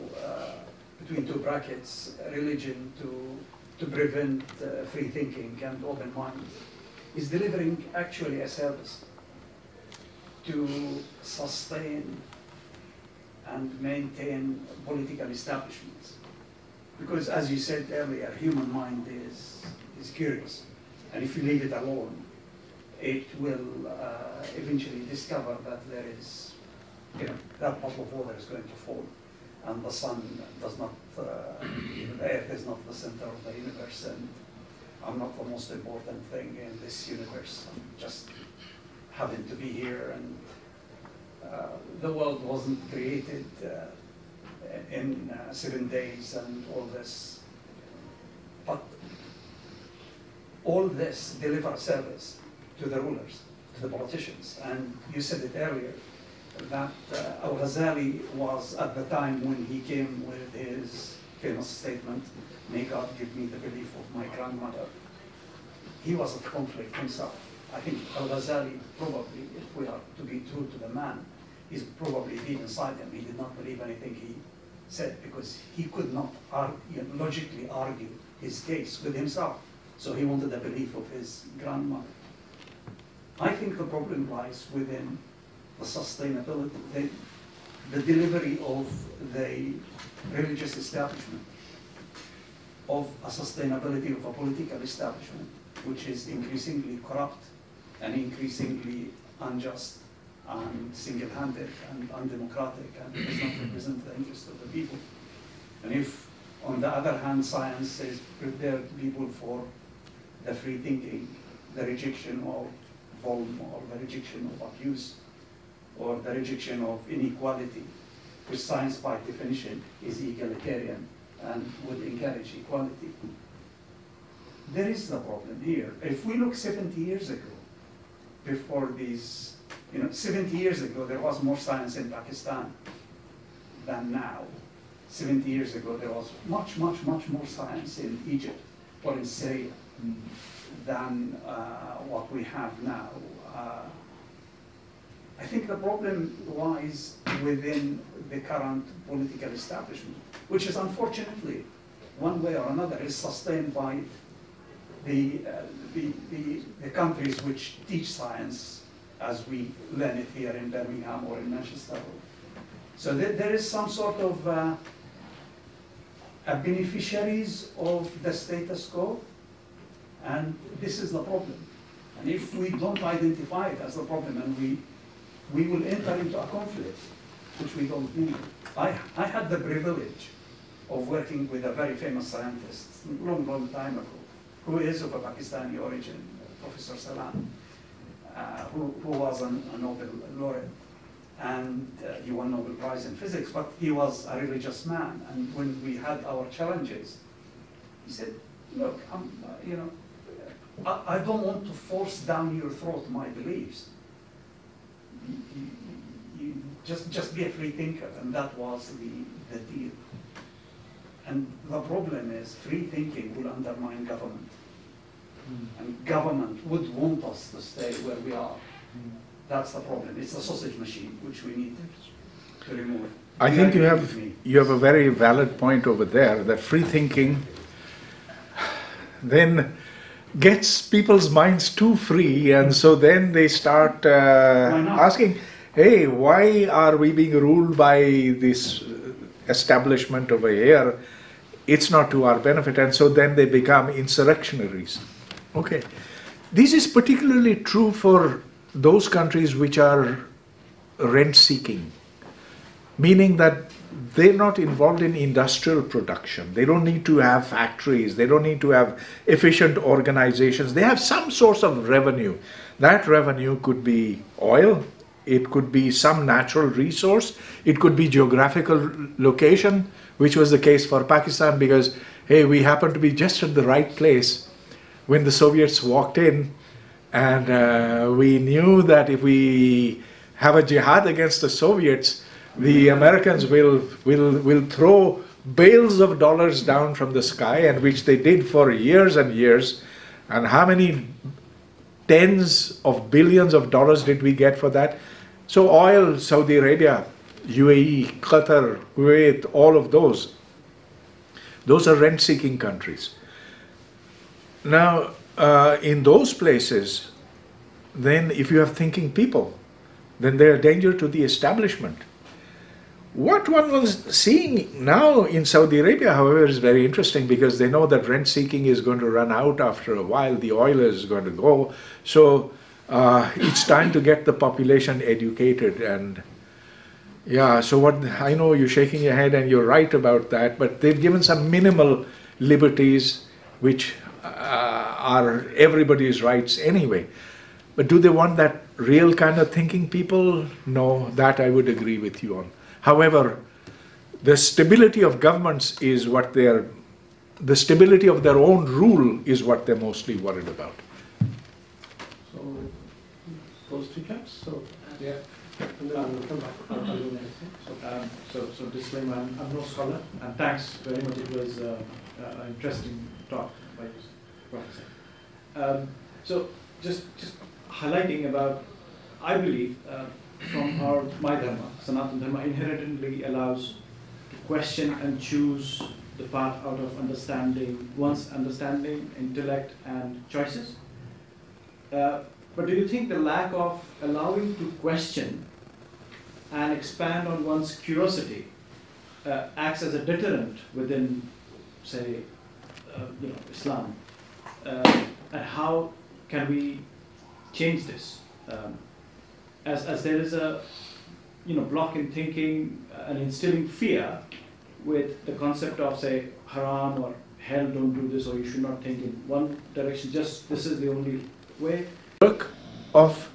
between two brackets, religion to prevent free thinking and open mind, is delivering actually a service to sustain and maintain political establishments. Because as you said earlier, human mind is curious. And if you leave it alone, it will eventually discover that there is, that pot of water is going to fall. And the sun does not, the earth is not the center of the universe, and I'm not the most important thing in this universe. I'm just happen to be here, and the world wasn't created in 7 days and all this. But all this delivers service to the rulers, to the politicians. And you said it earlier, that Al-Ghazali was at the time when he came with his famous statement, "May God give me the belief of my grandmother." He was at conflict himself. I think Al-Ghazali probably, if we are to be true to the man, he's probably deep inside him. He did not believe anything he said because he could not logically argue his case with himself. So he wanted the belief of his grandmother. I think the problem lies within the sustainability, the delivery of the religious establishment, of a sustainability of a political establishment, which is increasingly corrupt and increasingly unjust and single-handed and undemocratic and does not represent the interest of the people. And if, on the other hand, science is prepared people for the free thinking, the rejection of volume or the rejection of abuse or the rejection of inequality, which science by definition is egalitarian and would encourage equality. There is the problem here. If we look 70 years ago, before these, 70 years ago there was more science in Pakistan than now. 70 years ago there was much, much, much more science in Egypt or in Syria than what we have now. I think the problem lies within the current political establishment, which is unfortunately, one way or another, is sustained by the countries which teach science as we learn it here in Birmingham or in Manchester. So there is some sort of beneficiaries of the status quo, and this is the problem. And if we don't identify it as the problem, and we will enter into a conflict which we don't need. I had the privilege of working with a very famous scientist long time ago, who is of a Pakistani origin, Professor Salam, who was a Nobel laureate. And he won Nobel Prize in physics, but he was a religious man. And when we had our challenges, he said, look, I don't want to force down your throat my beliefs. You just be a free thinker, and that was the deal. And the problem is free thinking will undermine government. And government would want us to stay where we are. That's the problem. It's a sausage machine which we need to remove. I think you have a very valid point over there, that free thinking then gets people's minds too free, and so then they start asking, hey, why are we being ruled by this establishment over here? It's not to our benefit, and so then they become insurrectionaries. Okay, this is particularly true for those countries which are rent-seeking, meaning that they're not involved in industrial production. They don't need to have factories. They don't need to have efficient organizations. They have some source of revenue. That revenue could be oil. It could be some natural resource. It could be geographical location, which was the case for Pakistan because, hey, we happened to be just at the right place when the Soviets walked in, and we knew that if we have a jihad against the Soviets, the Americans will throw bales of dollars down from the sky, and which they did for years and years. And how many tens of billions of dollars did we get for that? So oil, Saudi Arabia, UAE, Qatar, Kuwait, all of those are rent-seeking countries. Now, in those places, then if you have thinking people, then they are a danger to the establishment. What one was seeing now in Saudi Arabia, however, is very interesting because they know that rent-seeking is going to run out after a while. The oil is going to go. So it's time to get the population educated. And yeah, so what I know you're shaking your head and you're right about that, but they've given some minimal liberties which are everybody's rights anyway. But do they want that real kind of thinking people? No, that I would agree with you on. However, the stability of governments is what the stability of their own rule is what they're mostly worried about. So, those two caps, so, yeah, and then we'll come back. So disclaimer, I'm no scholar, and thanks very much, it was an interesting talk by Professor. So just highlighting about, I believe, from my dharma, Sanatana Dharma inherently allows to question and choose the path out of understanding, one's understanding, intellect, and choices. But do you think the lack of allowing to question and expand on one's curiosity acts as a deterrent within, say, Islam? And how can we change this? As there is a block in thinking and instilling fear with the concept of, say, haram or hell, don't do this, or you should not think in one direction, just this is the only way. Work of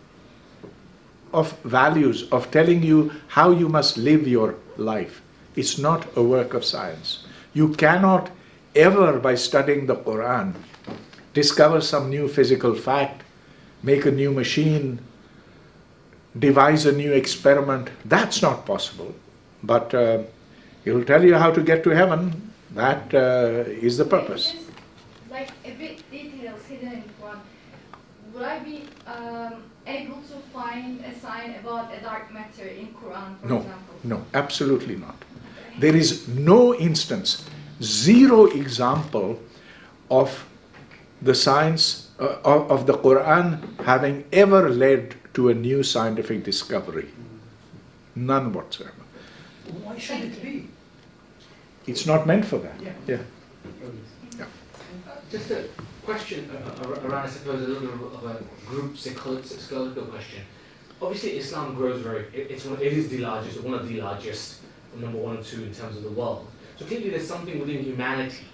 of values, of telling you how you must live your life. It's not a work of science. You cannot ever, by studying the Quran, discover some new physical fact, make a new machine, devise a new experiment. That's not possible. But it'll tell you how to get to heaven. That is the purpose. Just like a bit details hidden in Quran. Would I be able to find a sign about a dark matter in Quran, for example? No, absolutely not. There is no instance, zero example of the science of the Quran having ever led to a new scientific discovery. None whatsoever. Why should it be? It's not meant for that. Yeah. Just a question around, I suppose, a little bit of a group psychological question. Obviously, Islam grows it is the largest, one of the largest, number 1 or 2 in terms of the world. So clearly there's something within humanity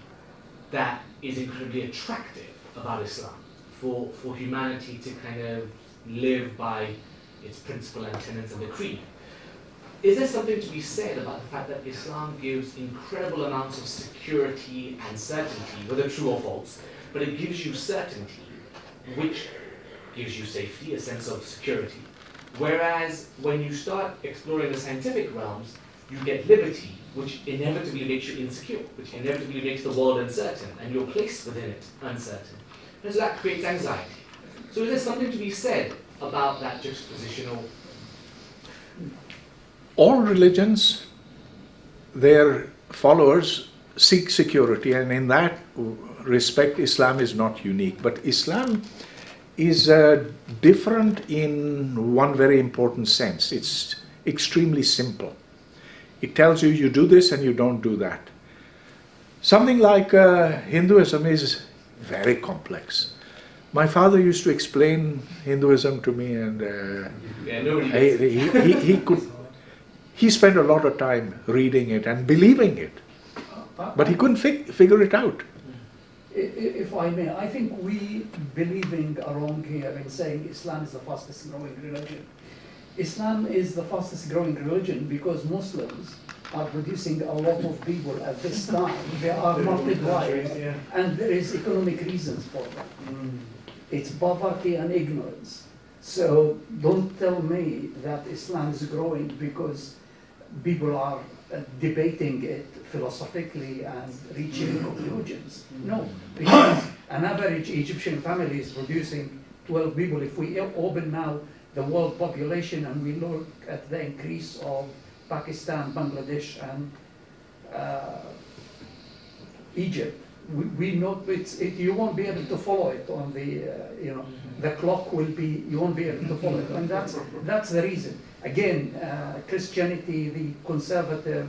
that is incredibly attractive about Islam, for humanity to kind of live by its principle and tenets and the creed. Is there something to be said about the fact that Islam gives incredible amounts of security and certainty, whether true or false, but it gives you certainty, which gives you safety, a sense of security. Whereas when you start exploring the scientific realms, you get liberty, which inevitably makes you insecure, which inevitably makes the world uncertain, and your place within it uncertain. And so that creates anxiety. So is there something to be said about that juxtapositional? All religions, their followers seek security, and in that respect, Islam is not unique. But Islam is different in one very important sense. It's extremely simple. It tells you, you do this and you don't do that. Something like Hinduism is very complex. My father used to explain Hinduism to me, and he spent a lot of time reading it and believing it, but he couldn't figure it out. If I may, I think we believing are wrong here in saying Islam is the fastest growing religion. Islam is the fastest growing religion because Muslims are producing a lot of people at this time. They are multiplying, and there is economic reasons for that. It's poverty and ignorance. So don't tell me that Islam is growing because people are debating it philosophically and reaching conclusions. No, because an average Egyptian family is producing 12 people. If we open now the world population and we look at the increase of Pakistan, Bangladesh, and Egypt, we know you won't be able to follow it on the, the clock will be, you won't be able to follow it. And that's the reason. Again, Christianity, the conservative,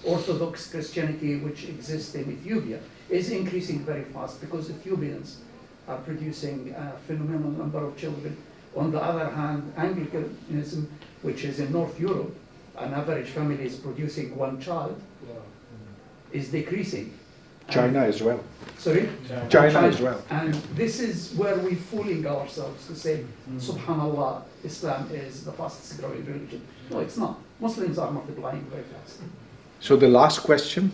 Orthodox Christianity which exists in Ethiopia is increasing very fast because Ethiopians are producing a phenomenal number of children. On the other hand, Anglicanism, which is in North Europe, an average family is producing 1 child, is decreasing. China as well. Sorry? China as well. And this is where we're fooling ourselves to say, subhanallah, Islam is the fastest growing religion. No, it's not. Muslims are multiplying very fast. So the last question.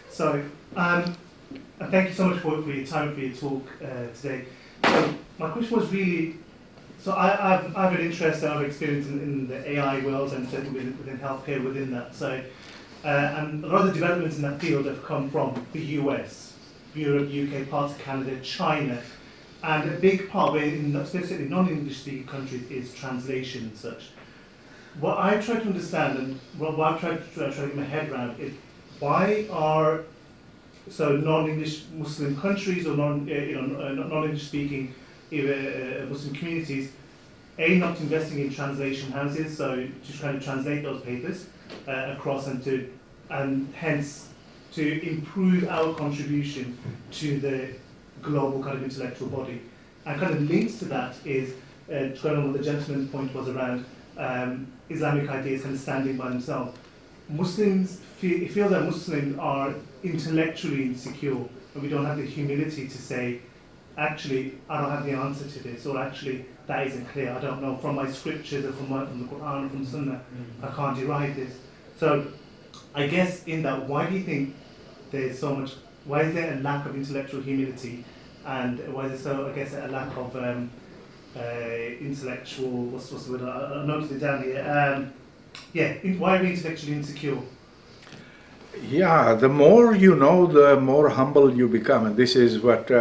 So, thank you so much for your time, for your talk today. So my question was really, so I have an interest and I have experience in the AI world and certainly within healthcare within that. So, and a lot of the developments in that field have come from the US, Europe, UK, parts of Canada, China, and a big part, especially non-English speaking countries, is translation and such. What I try to understand and what I've tried to get my head around is why are non-English Muslim countries or non-English speaking Muslim communities not investing in translation houses, so just trying to translate those papers across and hence to improve our contribution to the global kind of intellectual body. And kind of linked to that is going on what the gentleman's point was around Islamic ideas kind of standing by themselves. Muslims feel that Muslims are intellectually insecure, and we don't have the humility to say, actually, I don't have the answer to this, or actually, that isn't clear. I don't know from my scriptures or from the Quran or from Sunnah, I can't derive this. So I guess in that, why do you think there's so much, why is there a lack of intellectual humility, and why is there so, I guess, a lack of intellectual, what's the word, I noticed it down here, why are we intellectually insecure? Yeah, the more you know, the more humble you become, and this is what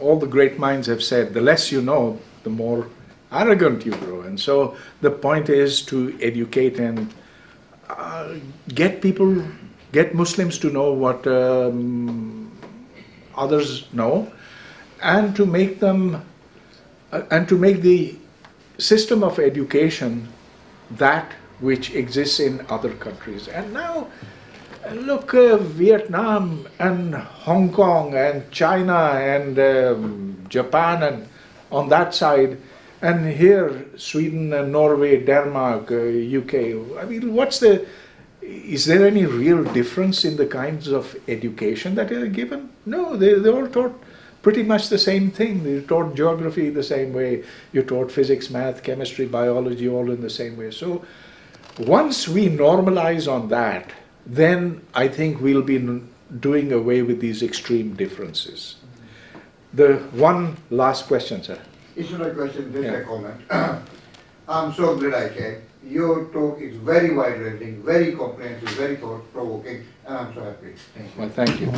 all the great minds have said. The less you know, the more arrogant you grow. And so the point is to educate and get Muslims to know what others know, and to make them, and to make the system of education that which exists in other countries. And now, look, Vietnam and Hong Kong and China and Japan and on that side, and here Sweden and Norway, Denmark, UK. I mean, is there any real difference in the kinds of education that are given? No, they're all taught pretty much the same thing. They're taught geography the same way. You're taught physics, math, chemistry, biology, all in the same way. So once we normalize on that, then I think we'll be doing away with these extreme differences. The one last question, sir. It's not a question, just a comment. I'm so glad I came. Your talk is very wide-ranging, very comprehensive, very thought-provoking, and I'm so happy. Well, thank you.